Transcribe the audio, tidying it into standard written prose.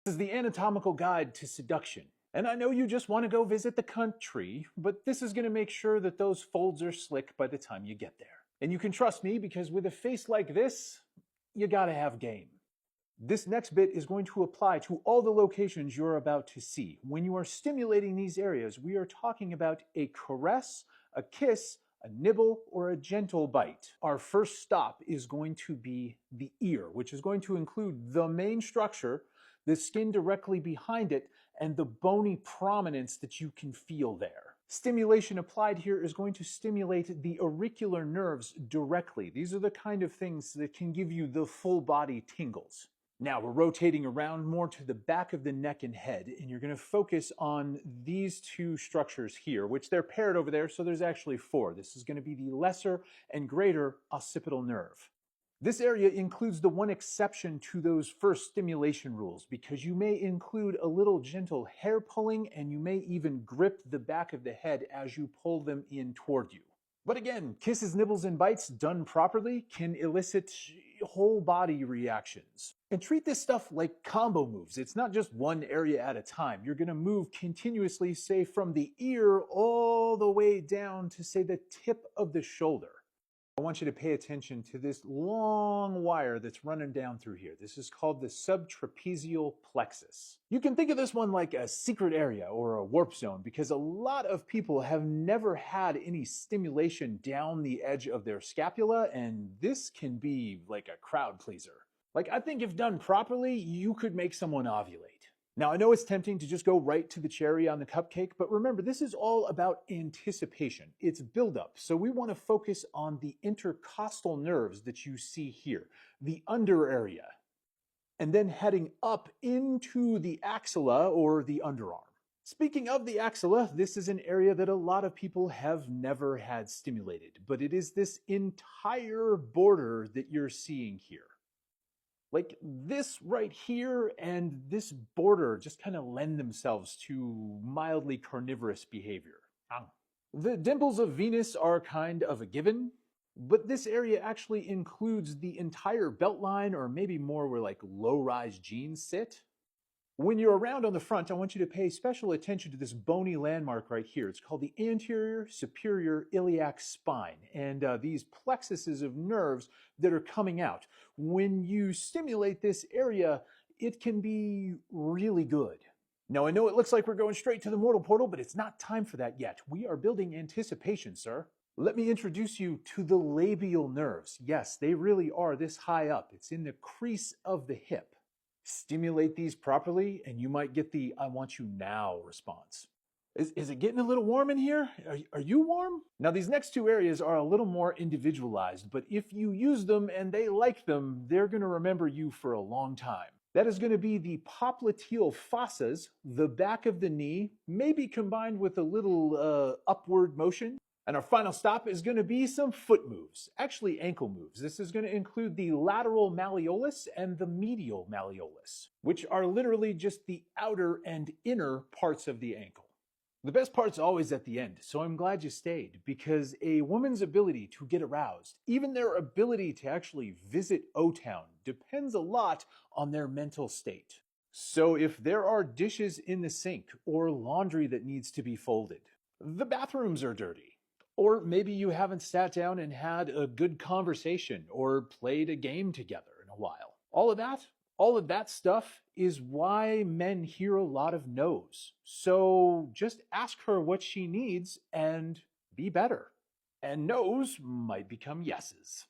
This is the anatomical guide to seduction. And I know you just want to go visit the country, but this is going to make sure that those folds are slick by the time you get there. And you can trust me because with a face like this, you gotta have game. This next bit is going to apply to all the locations you're about to see. When you are stimulating these areas, we are talking about a caress, a kiss, a nibble, or a gentle bite. Our first stop is going to be the ear, which is going to include the main structure, the skin directly behind it, and the bony prominence that you can feel there. Stimulation applied here is going to stimulate the auricular nerves directly. These are the kind of things that can give you the full body tingles. Now we're rotating around more to the back of the neck and head, and you're going to focus on these two structures here, which they're paired over there, so there's actually four. This is going to be the lesser and greater occipital nerve. This area includes the one exception to those first stimulation rules, because you may include a little gentle hair pulling, and you may even grip the back of the head as you pull them in toward you. But again, kisses, nibbles, and bites done properly can elicit whole body reactions. And treat this stuff like combo moves. It's not just one area at a time. You're going to move continuously, say from the ear all the way down to, say, the tip of the shoulder. I want you to pay attention to this long wire that's running down through here. This is called the subtrapezial plexus. You can think of this one like a secret area or a warp zone because a lot of people have never had any stimulation down the edge of their scapula, and this can be like a crowd pleaser. Like, I think if done properly, you could make someone ovulate. Now, I know it's tempting to just go right to the cherry on the cupcake, but remember, this is all about anticipation. It's buildup. So we want to focus on the intercostal nerves that you see here, the under area, and then heading up into the axilla or the underarm. Speaking of the axilla, this is an area that a lot of people have never had stimulated, but it is this entire border that you're seeing here. Like this right here and this border just kind of lend themselves to mildly carnivorous behavior. The dimples of Venus are kind of a given, but this area actually includes the entire beltline, or maybe more where like low-rise jeans sit. When you're around on the front, I want you to pay special attention to this bony landmark right here. It's called the anterior superior iliac spine, and these plexuses of nerves that are coming out. When you stimulate this area, it can be really good. Now, I know it looks like we're going straight to the mortal portal, but it's not time for that yet. We are building anticipation, sir. Let me introduce you to the labial nerves. Yes, they really are this high up. It's in the crease of the hip. Stimulate these properly, and you might get the "I want you now" response. Is it getting a little warm in here? Are you warm? Now, these next two areas are a little more individualized, but if you use them and they like them, they're going to remember you for a long time. That is going to be the popliteal fossas, the back of the knee, maybe combined with a little upward motion. And our final stop is going to be some foot moves, actually ankle moves. This is going to include the lateral malleolus and the medial malleolus, which are literally just the outer and inner parts of the ankle. The best part's always at the end, so I'm glad you stayed, because a woman's ability to get aroused, even their ability to actually visit O-Town, depends a lot on their mental state. So if there are dishes in the sink or laundry that needs to be folded, the bathrooms are dirty, or maybe you haven't sat down and had a good conversation or played a game together in a while. All of that stuff is why men hear a lot of no's. So just ask her what she needs and be better. And no's might become yeses.